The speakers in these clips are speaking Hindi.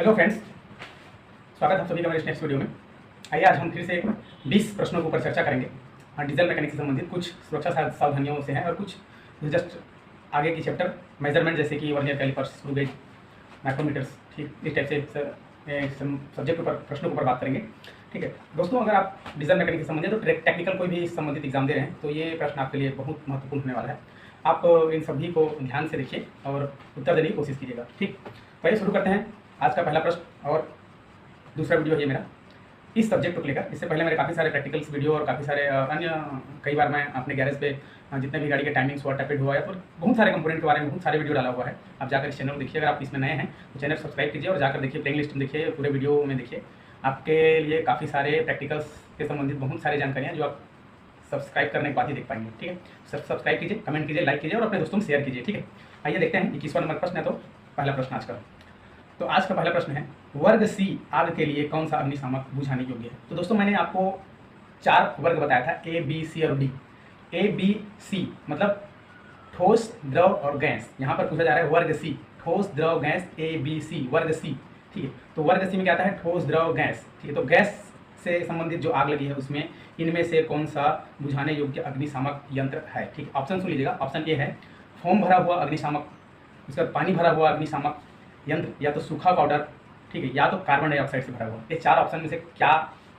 हेलो फ्रेंड्स, स्वागत है आप सभी का मेरे नेक्स्ट वीडियो में। आइए आज हम फिर से 20 प्रश्नों के ऊपर चर्चा करेंगे। डीजल मैकेनिक्स से संबंधित कुछ सुरक्षा सावधानियों से हैं और कुछ जस्ट आगे की चैप्टर मेजरमेंट जैसे कि vernier callipers, screw gauge, micrometers, ठीक इस टाइप से सब्जेक्ट के ऊपर प्रश्नों के ऊपर बात करेंगे। ठीक है दोस्तों, अगर आप डीजल मैकेनिक्स से संबंधित तो टेक्निकल कोई भी संबंधित एग्जाम दे रहे हैं तो ये प्रश्न आपके लिए बहुत महत्वपूर्ण होने वाला है। आप इन सभी को ध्यान से देखिए और उत्तर देने की कोशिश कीजिएगा। ठीक, पहले शुरू करते हैं आज का पहला प्रश्न और दूसरा वीडियो है मेरा इस सब्जेक्ट को लेकर। इससे पहले मेरे काफ़ी सारे प्रैक्टिकल्स वीडियो और काफ़ी सारे अन्य कई बार मैं अपने गैरेज पे जितने भी गाड़ी के टाइमिंग्स हुआ, टैपेड हुआ या तो बहुत सारे कंपोनेंट के बारे में बहुत सारे वीडियो डाला हुआ है। आप जाकर इस चैनल को देखिए। अगर आप इसमें नए हैं तो चैनल सब्सक्राइब कीजिए और जाकर देखिए, प्लेइंग लिस्ट में देखिए, पूरे वीडियो में देखिए। आपके लिए काफ़ी सारे प्रैक्टिकल्स के संबंधित बहुत सारी जानकारियाँ जो आप सब्सक्राइब करने के बाद ही देख पाएंगे। ठीक है, सब्सक्राइब कीजिए, कमेंट कीजिए, लाइक कीजिए और अपने दोस्तों में शेयर कीजिए। ठीक है, आइए देखते हैं 21वां नंबर प्रश्न है। तो पहला प्रश्न आज का, तो आज का पहला प्रश्न है वर्ग सी आग के लिए कौन सा अग्निशामक बुझाने योग्य है। तो दोस्तों मैंने आपको 4 वर्ग बताया था, ए बी सी और डी। ए बी सी मतलब ठोस, द्रव और गैस। यहाँ पर पूछा जा रहा है वर्ग सी, ठोस, द्रव, गैस, ए बी सी, वर्ग सी। ठीक है, तो वर्ग सी में क्या आता है? ठोस, द्रव, गैस। ठीक है, तो गैस से संबंधित जो आग लगी है उसमें इनमें से कौन सा बुझाने योग्य अग्निशामक यंत्र है? ठीक है, ऑप्शन सुन लीजिएगा। ऑप्शन ए है फोम भरा हुआ अग्निशामक, उसका पानी भरा हुआ अग्निशामक यंत्र, या तो सूखा पाउडर, ठीक है, या तो कार्बन डाइऑक्साइड से भरा हुआ। ये 4 ऑप्शन में से क्या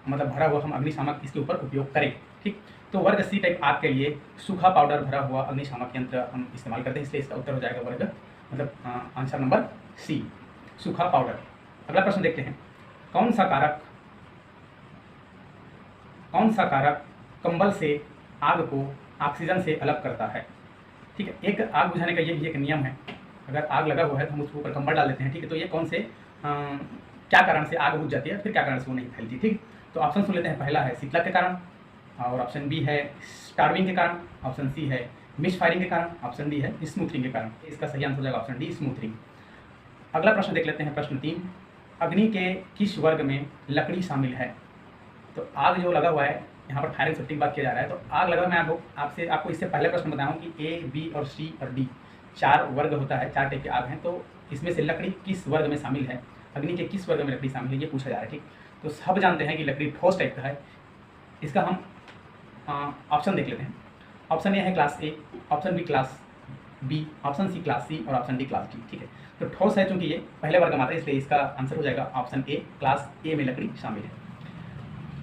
मतलब भरा हुआ हम अग्निशामक इसके ऊपर उपयोग करें? ठीक, तो वर्ग सी टाइप आग के लिए सूखा पाउडर भरा हुआ अग्निशामक यंत्र हम इस्तेमाल करते हैं, इसलिए इसका उत्तर हो जाएगा वर्ग मतलब आंसर नंबर सी, सूखा पाउडर। अगला प्रश्न देखते हैं, कौन सा कारक कंबल से आग को ऑक्सीजन से अलग करता है? ठीक है, एक आग बुझाने का ये भी एक नियम है। अगर आग लगा हुआ है तो हम उसके ऊपर कंबल डाल देते हैं। ठीक है, तो ये कौन से क्या कारण से आग बुझ जाती है, फिर क्या कारण से वो नहीं फैलती? ठीक, तो ऑप्शन सुन लेते हैं। पहला है शीतलक के कारण, और ऑप्शन बी है स्टार्विंग के कारण, ऑप्शन सी है मिस फायरिंग के कारण, ऑप्शन डी है स्मूथरिंग के कारण। इसका सही आंसर हो जाएगा ऑप्शन डी, स्मूथरिंग। अगला प्रश्न देख लेते हैं, प्रश्न 3, अग्नि के किस वर्ग में लकड़ी शामिल है? तो आग जो लगा हुआ है, यहाँ पर फायर एंड सेफ्टी की बात किया जा रहा है, तो आग लगा मैं आपको इससे पहले प्रश्न बताया हूँ कि ए बी और सी और डी 4 वर्ग होता है, 4 टाइप के आग हैं। तो इसमें से लकड़ी किस वर्ग में शामिल है, अग्नि के किस वर्ग में लकड़ी शामिल है, ये पूछा जा रहा है। ठीक, तो सब जानते हैं कि लकड़ी ठोस टाइप का है। इसका हम ऑप्शन देख लेते हैं। ऑप्शन ए है class A, option B class B, option C class C और ऑप्शन डी क्लास डी। ठीक है, तो ठोस है चूंकि ये पहले वर्ग में आता है, इसलिए इसका आंसर हो जाएगा ऑप्शन ए, क्लास ए में लकड़ी शामिल है।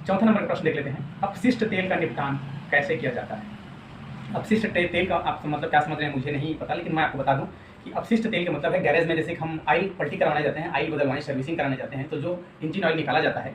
चौथा नंबर का प्रश्न देख लेते हैं, अपशिष्ट तेल का निपटान कैसे किया जाता है? अपशिष्ट तेल का आप मतलब क्या समझ रहे हैं मुझे नहीं पता, लेकिन मैं आपको बता दूं कि अपशिष्ट तेल का मतलब है गैरेज में जैसे हम ऑयल पल्टी करवाने जाते हैं, ऑयल बदलवाने, सर्विसिंग कराने जाते हैं, तो जो इंजन ऑयल निकाला जाता है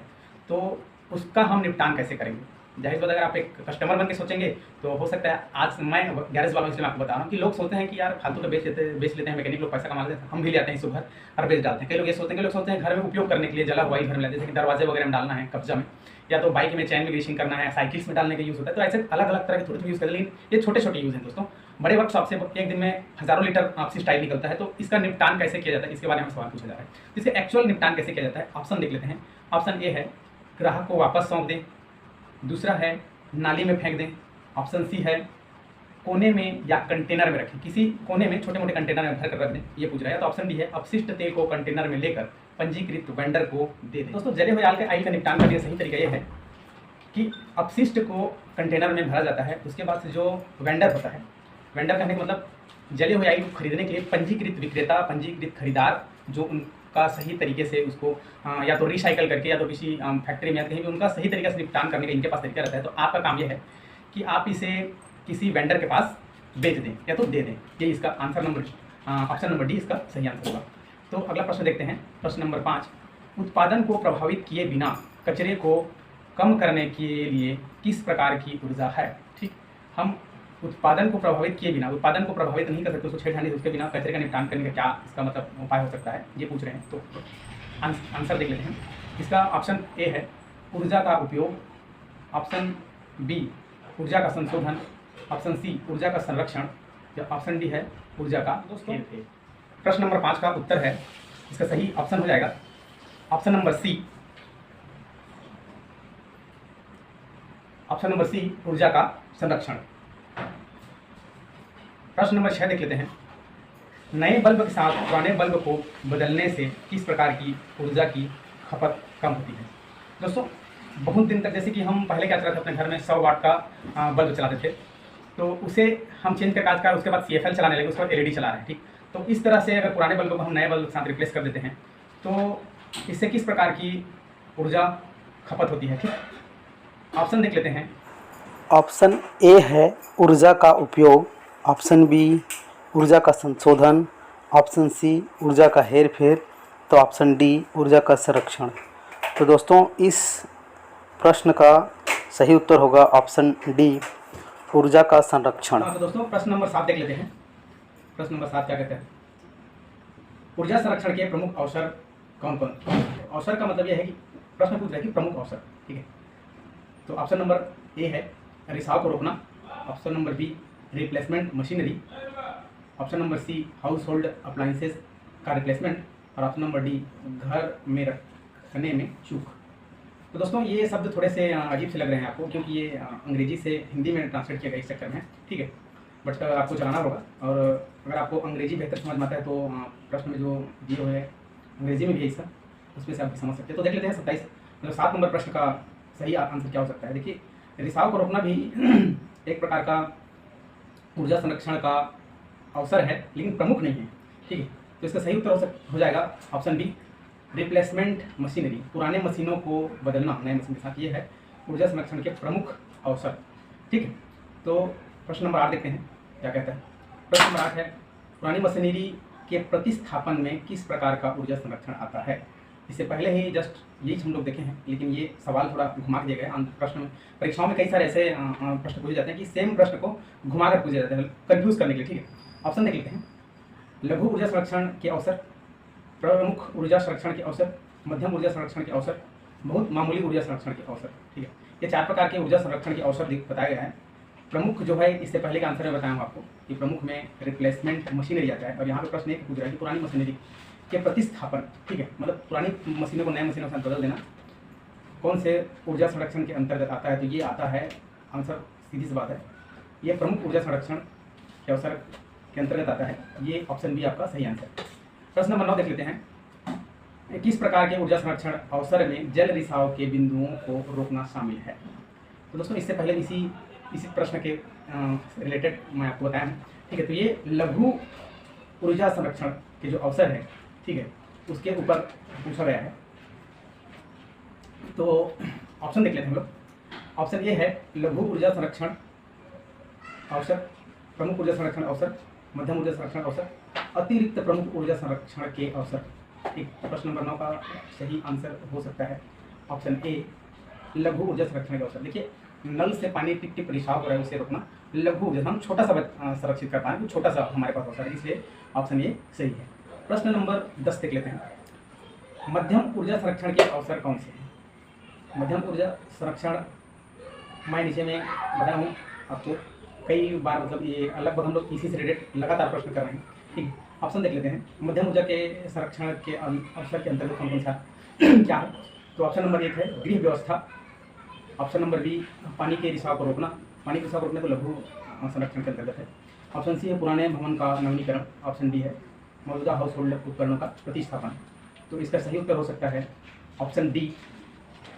तो उसका हम निपटान कैसे करेंगे? जाहिर बात, अगर आप एक कस्टमर बन के सोचेंगे तो हो सकता है, आज मैं गैरेज वालों इसलिए आपको बता रहा हूँ कि लोग सोचते हैं कि यार फालतू का बेच लेते हैं, मैकेनिक लोग पैसा कमा लेते हैं, हम भी ले आते हैं सुबह और बेच डालते हैं। कई लोग ये सोचते हैं घर में उपयोग करने के लिए जला हुआ घर में, जैसे कि दरवाजे वगैरह में डालना है, कब्जा में, या तो बाइक में चैन में ग्रीसिंग करना है, साइकिल्स में डालने का यूज़ होता है। तो ऐसे अलग अलग तरह के थोड़े यूज़ करते हैं, लेकिन ये छोटे यूज़ हैं दोस्तों। बड़े वर्कशॉप से एक दिन में हज़ारों लीटर अपशिष्ट ऑयल निकलता है, तो इसका निपटान कैसे किया जाता है, इसके बारे में सवाल पूछा जा रहा है। इसके एक्चुअल निपटान कैसे किया जाता है, ऑप्शन देख लेते हैं। ऑप्शन ए है ग्राहक को वापस सौंप दें, दूसरा है नाली में फेंक दें, ऑप्शन सी है कोने में या कंटेनर में रखें, किसी कोने में छोटे मोटे कंटेनर में भर कर रख दें, ये पूछ रहा है। तो ऑप्शन डी है अपशिष्ट तेल को कंटेनर में लेकर पंजीकृत वेंडर को दे दें। दोस्तों जले हुए ऑयल का निपटान करने का सही तरीका ये है कि अपशिष्ट को कंटेनर में भरा जाता है, उसके बाद से जो वेंडर होता है, वेंडर कहने का मतलब जले हुए ऑयल को खरीदने के लिए पंजीकृत विक्रेता, पंजीकृत खरीदार, जो उनका सही तरीके से उसको या तो रिसाइकल करके या तो किसी फैक्ट्री में या कहीं भी उनका सही तरीके से निपटान करने का इनके पास तरीका रहता है। तो आपका काम यह है कि आप इसे किसी वेंडर के पास बेच दें या तो दे दें। ये इसका आंसर ऑप्शन नंबर डी इसका सही आंसर होगा। तो अगला प्रश्न देखते हैं, प्रश्न नंबर 5, उत्पादन को प्रभावित किए बिना कचरे को कम करने के लिए किस प्रकार की ऊर्जा है? ठीक, हम उत्पादन को प्रभावित किए बिना, उत्पादन को प्रभावित नहीं कर सकते, उसको छेड़छाड़ी उसके बिना कचरे का निपटान करने का क्या इसका मतलब उपाय हो सकता है, ये पूछ रहे हैं। तो आंसर देख लेते हैं। इसका ऑप्शन ए है ऊर्जा का उपयोग, ऑप्शन बी ऊर्जा का संशोधन, ऑप्शन सी ऊर्जा का संरक्षण, या ऑप्शन डी है ऊर्जा का हेरफेर। प्रश्न नंबर 5 का उत्तर है, इसका सही ऑप्शन हो जाएगा option number C, option number C ऊर्जा का संरक्षण। प्रश्न नंबर 6 देख लेते हैं, नए बल्ब के साथ पुराने बल्ब को बदलने से किस प्रकार की ऊर्जा की खपत कम होती है। दोस्तों, बहुत दिन तक जैसे कि हम पहले क्या चलाते थे अपने घर में 100 वाट का बल्ब चलाते थे, तो उसे हम चेंज करके आजकल उसके बाद CFL चलाने लगे, उसके बाद LED चला रहे हैं। ठीक, तो इस तरह से अगर पुराने बल्ब को हम नए बल्ब के साथ रिप्लेस कर देते हैं तो इससे किस प्रकार की ऊर्जा खपत होती है। ठीक, ऑप्शन देख लेते हैं। ऑप्शन ए है ऊर्जा का उपयोग, ऑप्शन बी ऊर्जा का संशोधन, ऑप्शन सी ऊर्जा का हेरफेर, तो ऑप्शन डी ऊर्जा का संरक्षण। तो दोस्तों, इस प्रश्न का सही उत्तर होगा ऑप्शन डी ऊर्जा का संरक्षण। तो दोस्तों, प्रश्न नंबर 7 देख लेते हैं। प्रश्न नंबर 7 क्या कहते हैं? ऊर्जा संरक्षण के प्रमुख अवसर कौन कौन? अवसर का मतलब यह है कि प्रश्न पूछ रहा है कि प्रमुख अवसर। ठीक है, तो ऑप्शन नंबर ए है रिसाव को रोकना, option number B replacement machinery, option number C household appliances का रिप्लेसमेंट, और ऑप्शन नंबर डी घर में रखने में चूक। तो दोस्तों, ये शब्द थोड़े से अजीब से लग रहे हैं आपको, क्योंकि ये अंग्रेजी से हिंदी में ट्रांसलेट किया गया इस चक्कर में। ठीक है, बट आपको चलाना होगा, और अगर आपको अंग्रेजी बेहतर समझ में आता है तो प्रश्न में जो दिए हुए अंग्रेजी में भी है इसका, उसमें से आप समझ सकते हैं। तो देख लेते हैं 7 नंबर प्रश्न का सही आंसर क्या हो सकता है। देखिए, रिसाव को रोकना भी एक प्रकार का ऊर्जा संरक्षण का अवसर है, लेकिन प्रमुख नहीं है। ठीक है, तो इसका सही उत्तर हो जाएगा ऑप्शन बी रिप्लेसमेंट मशीनरी, पुराने मशीनों को बदलना नए मशीन के साथ, ये है ऊर्जा संरक्षण के प्रमुख अवसर। ठीक है, तो प्रश्न नंबर 8 देखते हैं क्या कहता है। प्रश्न नंबर 8 है पुरानी मशीनरी के प्रतिस्थापन में किस प्रकार का ऊर्जा संरक्षण आता है। इससे पहले ही जस्ट यही हम लोग देखे हैं, लेकिन ये सवाल थोड़ा घुमा के दिए गए प्रश्न में। परीक्षाओं में कई सारे ऐसे प्रश्न पूछे जाते हैं कि सेम प्रश्न को घुमा कर पूछे जाते हैं कन्फ्यूज करने के लिए। ठीक है, ऑप्शन देख लेते हैं। लघु ऊर्जा संरक्षण के अवसर, प्रमुख ऊर्जा संरक्षण के अवसर, मध्यम ऊर्जा संरक्षण के अवसर, बहुत मामूली ऊर्जा संरक्षण के अवसर। ठीक है, ये 4 प्रकार के ऊर्जा संरक्षण के अवसर बताया गया है। प्रमुख जो है, इससे पहले के आंसर में बताया हूँ आपको कि प्रमुख में रिप्लेसमेंट मशीनरी आता है, और यहाँ पे प्रश्न एक पूछ रहा है कि पुरानी मशीनरी के प्रतिस्थापन। ठीक है, मतलब पुरानी मशीनों को नए मशीनों के साथ बदल देना कौन से ऊर्जा संरक्षण के अंतर्गत आता है। तो ये आता है, आंसर सीधी सी बात है, ये प्रमुख ऊर्जा संरक्षण के अवसर के अंतर्गत आता है। ये ऑप्शन बी आपका सही आंसर। प्रश्न नंबर 9 देख लेते हैं। किस प्रकार के ऊर्जा संरक्षण अवसर में जल रिसाव के बिंदुओं को रोकना शामिल है। तो दोस्तों, इससे पहले इसी प्रश्न के रिलेटेड मैं आपको बताया हूँ। ठीक है, तो ये लघु ऊर्जा संरक्षण के जो अवसर है, ठीक है, उसके ऊपर पूछा गया है। तो ऑप्शन देख लेते हैं हम लोग। ऑप्शन ए है लघु ऊर्जा संरक्षण अवसर, प्रमुख ऊर्जा संरक्षण अवसर, मध्यम ऊर्जा संरक्षण अवसर, अतिरिक्त प्रमुख ऊर्जा संरक्षण के अवसर। ठीक, प्रश्न नंबर 9 का सही आंसर हो सकता है ऑप्शन ए लघु ऊर्जा संरक्षण के अवसर। देखिए, नल से पानी टिप टिप रिसाव हो रहा है, उसे रोकना लघु ऊर्जा, हम छोटा सा संरक्षित कर पाए, छोटा सा हमारे पास अवसर है, इसलिए ऑप्शन ए सही है। प्रश्न नंबर 10 देख लेते हैं। मध्यम ऊर्जा संरक्षण के अवसर कौन से हैं। मध्यम ऊर्जा संरक्षण मैं नीचे में बताया हूँ आपको कई बार, मतलब ये लगभग हम लोग इसी से रिलेटेड लगातार प्रश्न कर रहे हैं। ठीक, ऑप्शन देख लेते हैं। मध्यम ऊर्जा के संरक्षण के अवसर के अंतर्गत कौन कौन सा क्या है। तो ऑप्शन नंबर 1 है गृह व्यवस्था, ऑप्शन नंबर बी पानी के रिसाव को रोकना, पानी के रिसाव को रोकने को लघु संरक्षण के अंतर्गत है। ऑप्शन सी है पुराने भवन का नवीनीकरण, ऑप्शन डी है मौजूदा हाउस होल्ड उपकरणों का प्रतिस्थापन। तो इसका सही उत्तर हो सकता है ऑप्शन डी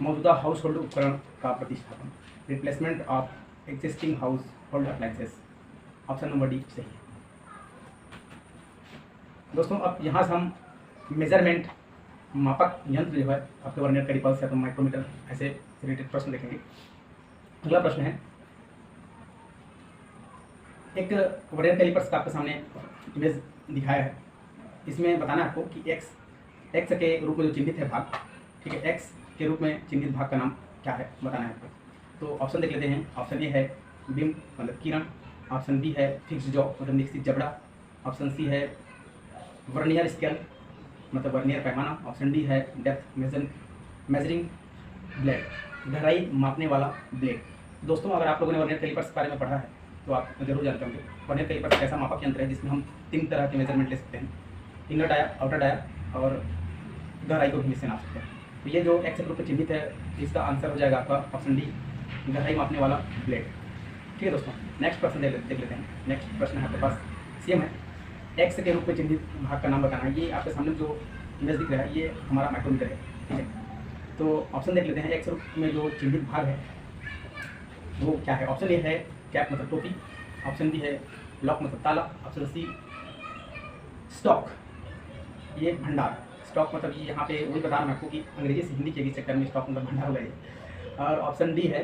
मौजूदा हाउस होल्ड उपकरण का प्रतिस्थापन, replacement of existing house hold appliances. Option number D सही है। दोस्तों, अब यहाँ से हम मेजरमेंट मापक यंत्र जो है आपके वर्नियर कैलिपर्स या तो माइक्रोमीटर ऐसे रिलेटेड प्रश्न देखेंगे। अगला प्रश्न है, एक वर्नियर कैलिपर्स का आपके सामने इमेज दिखाया है। इसमें बताना है आपको कि एक्स के रूप में जो चिन्हित है भाग, ठीक है, एक्स के रूप में चिन्हित भाग का नाम क्या है बताना है आपको। तो ऑप्शन देख लेते हैं। ऑप्शन ए है बिम मतलब किरण, ऑप्शन बी है फिक्स्ड जॉ मतलब निश्चित जबड़ा, ऑप्शन सी है वर्नियर स्केल मतलब वर्नियर पैमाना, ऑप्शन डी है डेप्थ मेजरिंग ब्लेड गहराई मापने वाला ब्लेड। दोस्तों, अगर आप लोगों ने वर्नियर कैलिपर्स के बारे में पढ़ा है तो आप जरूर जानते होंगे वर्नियर कैलिपर्स ऐसा मापक यंत्र है जिसमें हम 3 तरह के मेजरमेंट ले सकते हैं, इनर डाया, आउटर डाया और गहराई को भी इससे नाप सकते हैं। तो ये जो एक्स ग्रुप में चिन्हित है इसका आंसर हो जाएगा आपका ऑप्शन डी गहराई मापने वाला ब्लेड। ठीक है दोस्तों, नेक्स्ट प्रश्न देख लेते हैं। नेक्स्ट प्रश्न है आपके पास सेम है। एक्स के रूप में चिन्हित भाग का नाम बताना है। ये आपके सामने जो इमेज दिख रहा है ये हमारा माइक्रोमीटर है, ठीक है। तो ऑप्शन देख लेते हैं, एक्स रूप में जो चिन्हित भाग है वो क्या है। ऑप्शन ए है कैप मतलब टोपी, ऑप्शन बी है लॉक मतलब ताला, ऑप्शन सी स्टॉक ये भंडार। स्टॉक मतलब ये यहाँ पे वही बता रहा हूँ आपको कि अंग्रेजी से हिंदी के भी चक्कर में स्टॉक मतलब भंडार हो गया। और ऑप्शन डी है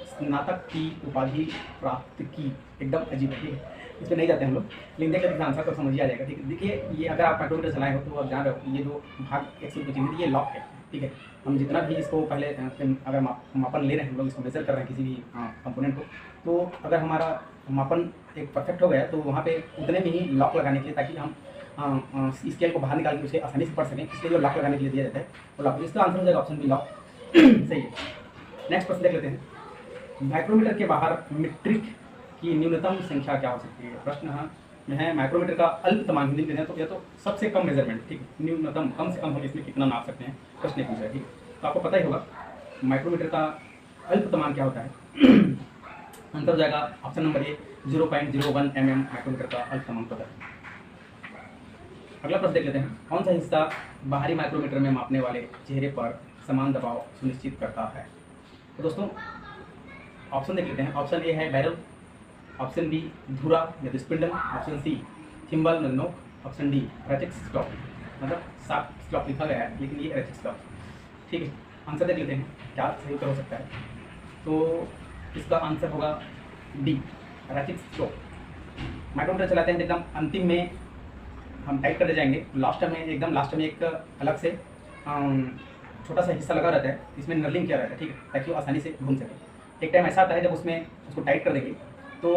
स्नातक की उपाधि प्राप्त की। एकदम अजीब है, ठीक है, इसमें नहीं जाते हम लोग, लेकिन देख लेते हैं आंसर तो समझ ही आ जाएगा, ठीक है। देखिए ये अगर आप माइक्रोमीटर चलाए हो तो आप जान रहे हो ये जो भाग एक्स रूप में चिन्हित ये लॉक है, ठीक है। हम जितना भी इसको पहले अगर मापन ले रहे हैं, हम लोग इसको मेजर कर रहे हैं किसी भी कंपोनेंट को, तो अगर हमारा मापन एक परफेक्ट हो गया तो वहाँ पे उतने में ही लॉक लगाने के लिए, ताकि हम स्केल को बाहर निकाल के उसे आसानी से पढ़ सकें, इसलिए जो लॉक लगाने के लिए दिया जाता है वो लॉक। इसका आंसर हो जाएगा ऑप्शन बी लॉक। सही है। नेक्स्ट प्रश्न देख लेते हैं, माइक्रोमीटर के बाहर मीट्रिक की न्यूनतम संख्या क्या हो सकती है। प्रश्न है माइक्रोमीटर का अल्पतमांक हिंदी में तो या तो सबसे कम मेजरमेंट, ठीक है, न्यूनतम कम से कम हम इसमें कितना नाप सकते हैं, प्रश्न पूछा है, ठीक है। तो आपको पता ही होगा माइक्रोमीटर का अल्पतमांक क्या होता है। आंसर हो जाएगा option number A 0.01 mm micrometer का अल्पतमांक होता है। अगला प्रश्न देख लेते हैं, कौन सा हिस्सा बाहरी माइक्रोमीटर में मापने वाले चेहरे पर समान दबाव सुनिश्चित करता है। तो दोस्तों ऑप्शन देख लेते हैं, ऑप्शन ए है बैरल, ऑप्शन बी धुरा या तो स्पिंडल, ऑप्शन सी थिम्बल नोक, ऑप्शन डी रैचेट स्टॉक। मतलब साफ स्टॉक लिखा गया है लेकिन ये रैचेट स्टॉक, ठीक है। आंसर देख लेते हैं क्या सही उत्तर हो सकता है। तो इसका आंसर होगा डी रैचेट स्टॉक। माइक्रोमीटर चलाते हैं एकदम अंतिम में हम टाइट करते जाएंगे, लास्ट में एकदम लास्ट में एक अलग से छोटा सा हिस्सा लगा रहता है, इसमें नर्लिंग किया रहता है, ठीक है, ताकि वो आसानी से घूम सके। एक टाइम ऐसा आता है जब उसमें उसको टाइट कर देंगे तो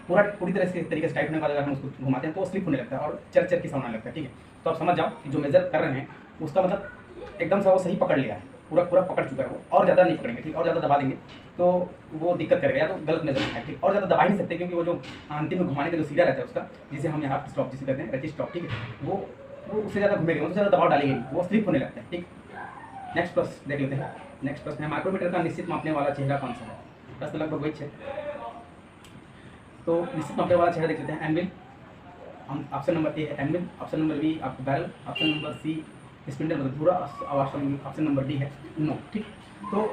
पूरी तरह से तरीके से टाइट होने के बाद अगर हम उसको घुमाते हैं तो वो स्लिप होने लगता है और चर की साउंड आने लगता है, ठीक है। तो आप समझ जाओ कि जो मेजर कर रहे हैं उसका मतलब एकदम से वो सही पकड़ लिया है, पूरा पकड़ चुका है वो, और ज़्यादा नहीं पकड़ेंगे, ठीक, और ज़्यादा दबा देंगे तो वो दिक्कत करेगा या तो गलत मेजर है, ठीक। और ज़्यादा दबा ही नहीं सकते क्योंकि वो जो अंतिम में घुमाने का जो सीधा रहता है उसका, जिसे हम यहाँ स्टॉप जिसे कहते हैं रैचेट स्टॉप, ठीक है, वो उससे ज़्यादा घूमेगा, उससे ज़्यादा दबाव डालेंगे नहीं, वो स्लिप होने लगता है, ठीक। नेक्स्ट प्रश्न देख लेते हैं। नेक्स्ट प्रश्न है माइक्रोमीटर का निश्चित मापने वाला चेहरा कौन सा है। प्रश्न लगभग वही है। तो निश्चित मापने वाला चेहरा देख लेते हैं, एनविल। ऑप्शन नंबर ए है एनविल, ऑप्शन नंबर बी आपको barrel, option number C spindle मतलब धुरा, ऑप्शन नंबर डी है नो, ठीक। तो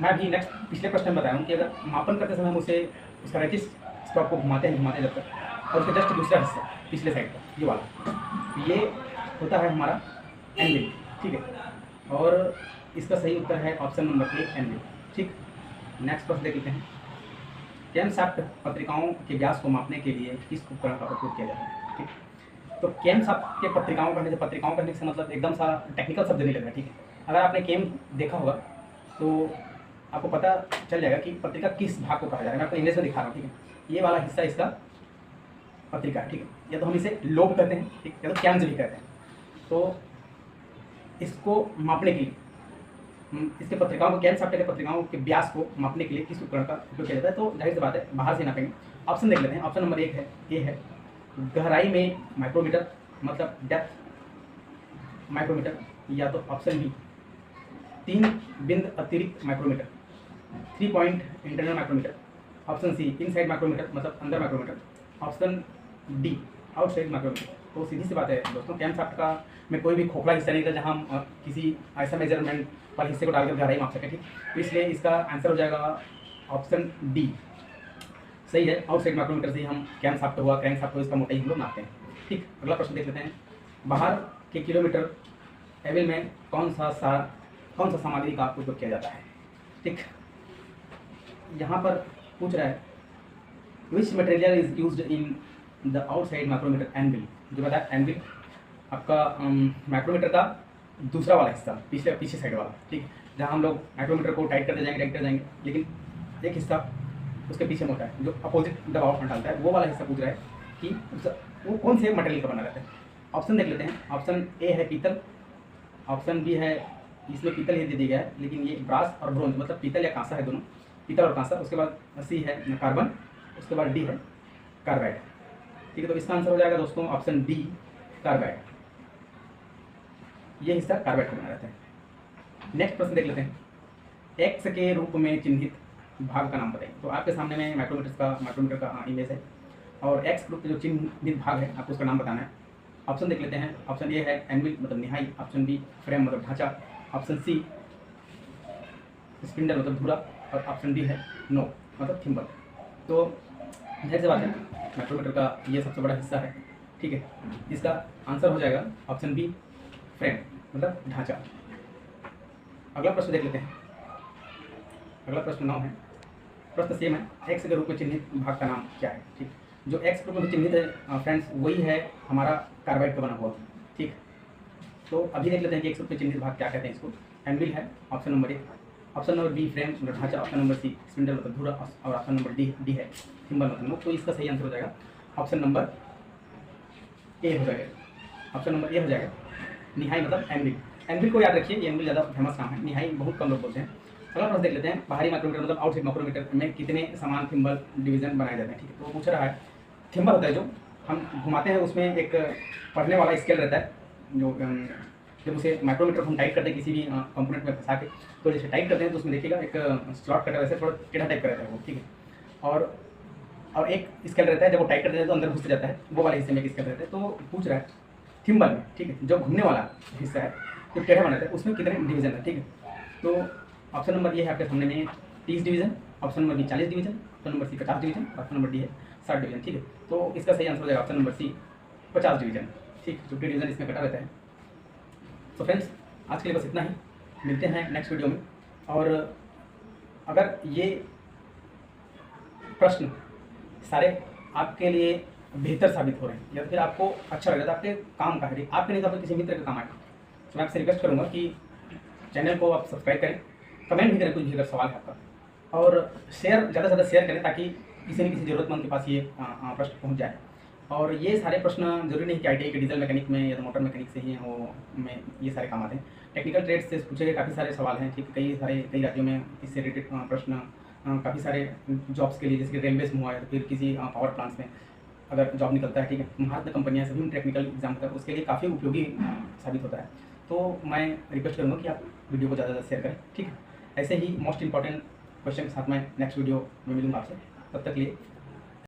मैं भी नेक्स्ट पिछले प्रश्न में बताया हूँ कि अगर मापन करते समय हम उसे उसका रैचेट स्टॉप को घुमाते हैं जब तक, और उसका जस्ट दूसरा हिस्सा पिछले साइड का ये वाला, ये होता है हमारा एनविल, ठीक है। और इसका सही उत्तर है ऑप्शन नंबर ए एनविल, ठीक। नेक्स्ट प्रश्न देख लेते हैं, कैमशाफ्ट पत्रिकाओं के व्यास को मापने के लिए किस उपकरण का उपयोग किया जाता है, ठीक। तो कैमशाफ्ट के पत्रिकाओं कहने से मतलब एकदम सा टेक्निकल शब्द नहीं लग रहा है, ठीक है। अगर आपने केम देखा होगा तो आपको पता चल जाएगा कि पत्रिका किस भाग को कहा जा रहा है। मैं आपको इंग्लिश में दिखा रहा हूँ, ठीक है। ये वाला हिस्सा इसका पत्रिका है, ठीक है, या तो हम इसे लोब कहते हैं, ठीक, या तो कैम्स भी कहते हैं। तो इसको मापने के लिए इसके पत्रिकाओं को कैमशाफ्ट के पत्रिकाओं के व्यास को मापने के लिए किस उपकरण का उपयोग किया जाता है। तो जाहिर सी बात है बाहर से नापेंगे। ऑप्शन देख लेते हैं, ऑप्शन नंबर एक है ये है गहराई में माइक्रोमीटर मतलब डेप्थ माइक्रोमीटर, या तो ऑप्शन बी 3 बिंद अतिरिक्त micrometer 3 point internal micrometer, option C inside micrometer मतलब अंदर micrometer, option D outside micrometer. तो सीधी सी बात है दोस्तों, कैमशाफ्ट का में कोई भी खोखला हिस्सा नहीं था जहाँ हम किसी ऐसा मेजरमेंट वाले हिस्से को डालकर गहराई माप सकें, ठीक। तो इसलिए इसका आंसर हो जाएगा ऑप्शन डी सही है। आउटसाइड माइक्रोमीटर से ही हम कैमशाफ्ट हुआ क्रैंकशाफ्ट हुआ इसका मोटाई हम लोग नापते हैं, ठीक। अगला प्रश्न देख लेते हैं, बाहर के किलोमीटर एविल में कौन सा सामग्री का उपयोग किया जाता है, ठीक। यहाँ पर पूछ रहा है which material is used in the outside micrometer anvil. जो बताया एनविल आपका माइक्रोमीटर का दूसरा वाला हिस्सा पीछे साइड वाला, ठीक, जहाँ हम लोग माइक्रोमीटर को टाइट करते जाएंगे, लेकिन एक हिस्सा उसके पीछे मोटा है जो अपोजिट दबाव डालता है, वो वाला हिस्सा पूछ रहा है कि वो कौन से मटेरियल का बना रहता है। ऑप्शन देख लेते हैं, ऑप्शन ए है पीतल, ऑप्शन बी है इसमें पीतल ही दे दिया गया है लेकिन ये ब्रास और ब्रोंज मतलब पीतल या कांसा है, दोनों पीतल और कांसा। उसके बाद सी है कार्बन, उसके बाद डी है कार्बाइड, ठीक है। तो इसका आंसर हो जाएगा दोस्तों ऑप्शन डी कार्बाइड। ये हिस्सा कार्बाइड का बना रहता है। नेक्स्ट प्रश्न देख लेते हैं, एक्स के रूप में चिन्हित भाग का नाम बताइए। तो आपके सामने में माइक्रोमीटर का इमेज है। और एक्स ग्रुप के जो चिन्हित भाग है आपको उसका नाम बताना है। ऑप्शन देख लेते हैं। ऑप्शन ए है एनविल मतलब निहाई, ऑप्शन बी फ्रेम मतलब ढांचा, ऑप्शन सी स्पिंडल मतलब धुरा, और ऑप्शन डी है नो मतलब थिम्बल। तो ढेर से बात है, माइक्रोमीटर का ये सबसे बड़ा हिस्सा है, ठीक है। इसका आंसर हो जाएगा ऑप्शन बी फ्रेम मतलब ढांचा। अगला प्रश्न देख लेते हैं। अगला प्रश्न 9 है। प्रश्न सेम है, एक्स के रूप में चिन्हित भाग का नाम क्या है, ठीक। जो एक्स ग्रुप में चिन्हित है फ्रेंड्स वही है हमारा कार्बाइड का बना हुआ, ठीक। तो अभी देख लेते हैं कि एक्स ग्रुप में चिन्हित भाग क्या कहते हैं इसको। एनविल है option number A, option number B frame मतलब ढांचा, ऑप्शन नंबर सी स्पिंडल मतलब धुरा, और ऑप्शन नंबर डी है थिम्बल मतलब नोक। तो इसका सही आंसर हो जाएगा ऑप्शन नंबर ए हो जाएगा। ऑप्शन नंबर ए हो जाएगा निहाई मतलब एनविल। एनविल को याद रखिए, ये एनविल ज़्यादा फेमस नाम है, निहाई बहुत कम लोग बोलते हैं। अगला प्रश्न देख लेते हैं, बाहरी माइक्रोमीटर मतलब आउटसाइड माइक्रोमीटर में कितने समान थिम्बल डिवीजन बनाए जाते हैं, ठीक है। तो पूछ रहा है थिम्बल होता है जो हम घुमाते हैं, उसमें एक पढ़ने वाला स्केल रहता है, जो जब उसे माइक्रोमीटर को हम टाइट करते हैं किसी भी कंपोनेंट में फंसा के, तो जैसे टाइट करते हैं तो उसमें देखिएगा एक स्लॉट कटर वैसे थोड़ा टेढ़ा टाइप का रहता है वो, ठीक है। और एक स्केल रहता है, जब वो टाइट करते हैं तो अंदर घुस जाता है, वो वाले हिस्से में एक स्केल रहता है। तो पूछ रहा है थिम्बल में, ठीक है, जो घूमने वाला हिस्सा है जो टेढ़ा बना रहता है उसमें कितने डिवीजन है, ठीक है। तो ऑप्शन नंबर ये है आपके सामने में 30 division, option number B 40 division, option number C 50 division, option number D है 60 डिवीजन, ठीक है। तो इसका सही आंसर हो जाएगा ऑप्शन नंबर सी 50 डिवीजन, ठीक। 50 डिवीजन इसमें कटा रहता है। तो फ्रेंड्स आज के लिए बस इतना ही, मिलते हैं नेक्स्ट वीडियो में। और अगर ये प्रश्न सारे आपके लिए बेहतर साबित हो रहे हैं या फिर आपको अच्छा लग रहा है तो आपके काम का है, आपके नहीं तो आपके किसी मित्र का काम आएगा, तो मैं आपसे रिक्वेस्ट करूँगा कि चैनल को आप सब्सक्राइब करें, कमेंट भी करें कुछ भी अगर सवाल है आपका, और शेयर ज़्यादा से ज़्यादा शेयर करें ताकि किसी न किसी ज़रूरतमंद के पास ये प्रश्न पहुंच जाए। और ये सारे प्रश्न जरूरी नहीं कि ITI के डीजल मैकेनिक में या तो मोटर मैकेनिक से ही हो में ये सारे काम आते हैं। टेक्निकल ट्रेड से पूछे गए काफ़ी सारे सवाल हैं, ठीक है। कई राज्यों में इससे रिलेटेड प्रश्न काफ़ी सारे जॉब्स के लिए, जैसे कि रेलवेज में हुआ है, तो फिर किसी पावर प्लांट्स में अगर जॉब निकलता है, ठीक है, भारत कंपनियाँ सभी टेक्निकल एग्जाम होता है, उसके लिए काफ़ी उपयोगी साबित होता है। तो मैं रिक्वेस्ट करूँगा कि आप वीडियो को ज़्यादा से ज़्यादा शेयर करें, ठीक है। ऐसे ही मोस्ट इंपॉर्टेंट क्वेश्चन के साथ मैं नेक्स्ट वीडियो में मिलूँगा आपसे, तब तक लिए